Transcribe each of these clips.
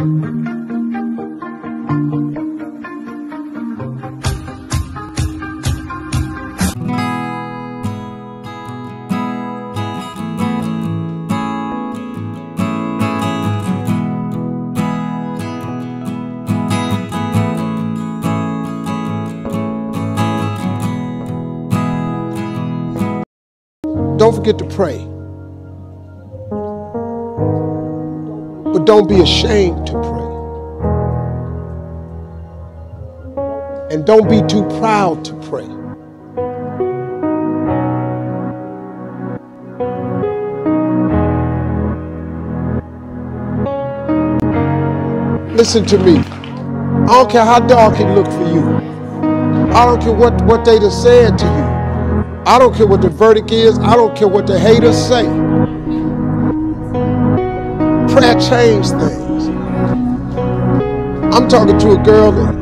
Don't forget to pray. But don't be ashamed to pray. And don't be too proud to pray. Listen to me. I don't care how dark it looked for you. I don't care what they done said to you. I don't care what the verdict is. I don't care what the haters say. Prayer changed things. I'm talking to a girl that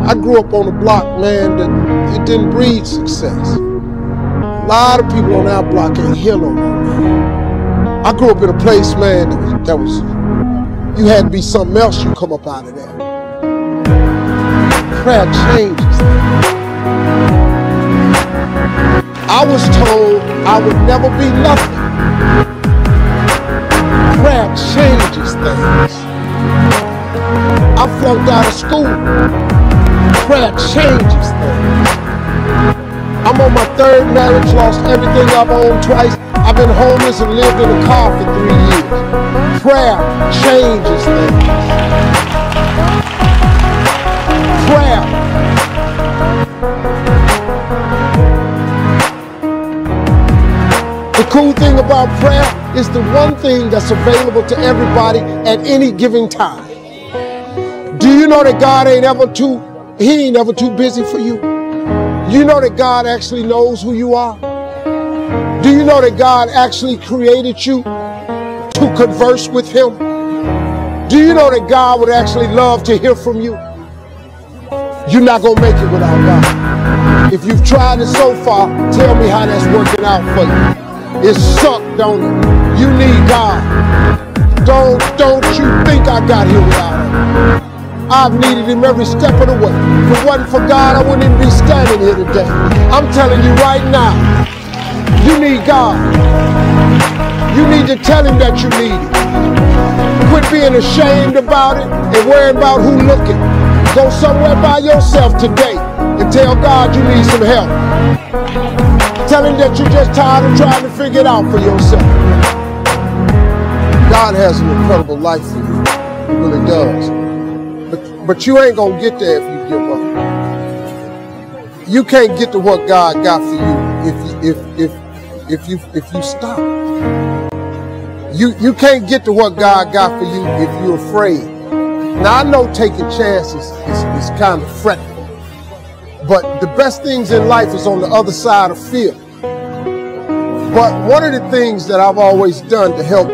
I grew up on a block, man, that it didn't breed success. A lot of people on our block ain't here no more, man. I grew up in a place, man, that was you had to be something else you come up out of there. Prayer changes things. I was told I would never be nothing. Prayer changes things. I flunked out of school. Prayer changes things. I'm on my third marriage, lost everything I've owned twice. I've been homeless and lived in a car for 3 years. Prayer changes things. Prayer. The cool thing about prayer is the one thing that's available to everybody at any given time. Do you know that God ain't ever too busy for you? You know that God actually knows who you are? Do you know that God actually created you to converse with Him? Do you know that God would actually love to hear from you? You're not going to make it without God. If you've tried it so far, tell me how that's working out for you. It sucked, don't it? You need God. Don't you think I got here without Him. I've needed Him every step of the way. If it wasn't for God, I wouldn't even be standing here today. I'm telling you right now, you need God. You need to tell Him that you need it. Quit being ashamed about it and worrying about who looking. Go somewhere by yourself today and tell God you need some help. Tell Him that you're just tired of trying to figure it out for yourself. God has an incredible life for you. He really does. But you ain't gonna get there if you give up. You can't get to what God got for you if you stop. You can't get to what God got for you if you're afraid. Now I know taking chances is kind of fretful. But the best things in life is on the other side of fear. But one of the things that I've always done to help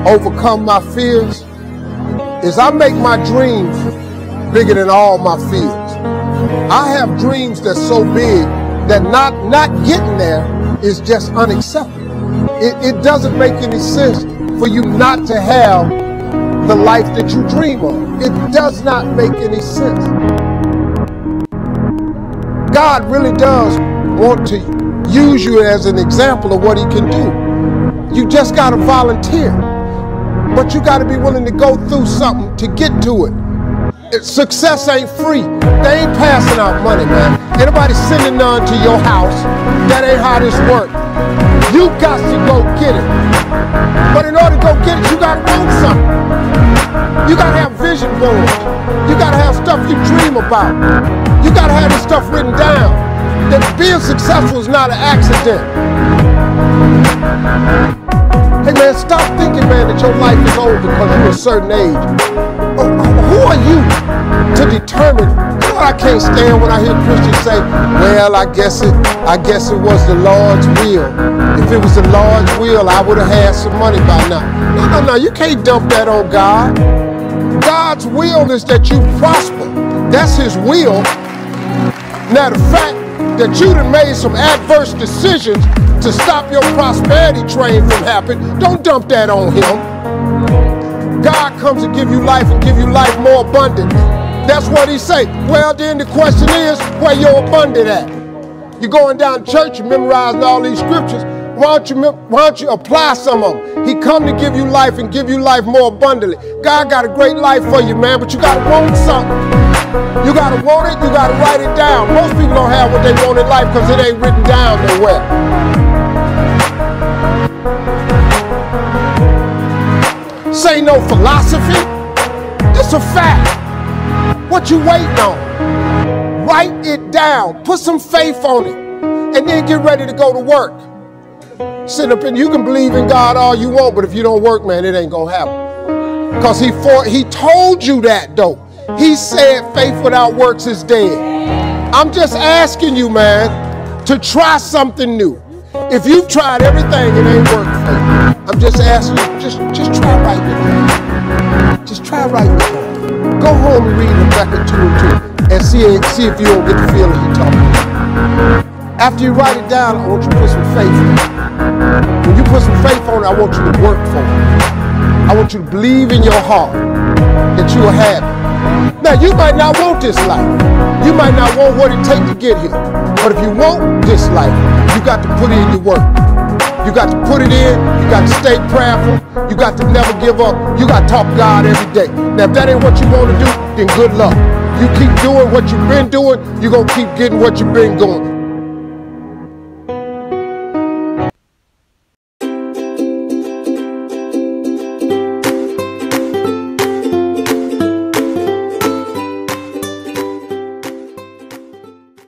overcome my fears is I make my dreams bigger than all my fears. I have dreams that's so big that not getting there is just unacceptable. It doesn't make any sense for you not to have the life that you dream of. It does not make any sense. God really does want to use you as an example of what He can do. You just got to volunteer. But you got to be willing to go through something to get to it. Success ain't free. They ain't passing out money, man. Anybody sending none to your house. That ain't how this works. You got to go get it. But in order to go get it, you got to want something. You got to have vision boards. You got to have stuff you dream about. You got to have this stuff written down. That being successful is not an accident. Hey man, stop thinking, man, that your life is over because you're a certain age. Who are you to determine? You know what I can't stand when I hear Christians say, well, I guess it was the Lord's will. If it was the Lord's will, I would have had some money by now. No, you can't dump that on God. God's will is that you prosper. That's His will. Now the fact that you done made some adverse decisions to stop your prosperity train from happening, don't dump that on Him. God comes to give you life and give you life more abundantly. That's what he say. Well, then the question is, where your abundant at? You're going down to church, you're memorizing all these scriptures. Why don't you apply some of them? He come to give you life and give you life more abundantly. God got a great life for you, man, but you got to want something. You got to want it, you got to write it down. Most people don't have what they want in life because it ain't written down nowhere. This ain't no philosophy. It's a fact. What you waiting on? Write it down. Put some faith on it. And then get ready to go to work. Sit up and you can believe in God all you want, but if you don't work, man, it ain't going to happen. Because he told you that, though. He said faith without works is dead. I'm just asking you, man, to try something new. If you've tried everything, it ain't working for you. I'm just asking you, just try writing it down. Just try writing it down. Go home and read Rebecca 2 and 2 and see if you don't get the feeling you're talking about. After you write it down, I want you to put some faith in it. When you put some faith on it, I want you to work for it. I want you to believe in your heart that you will have it. Now, you might not want this life. You might not want what it takes to get here. But if you want this life, you got to put in your work. You got to put it in. You got to stay prayerful. You got to never give up. You got to talk to God every day. Now, if that ain't what you want to do, then good luck. You keep doing what you've been doing, you're going to keep getting what you've been doing.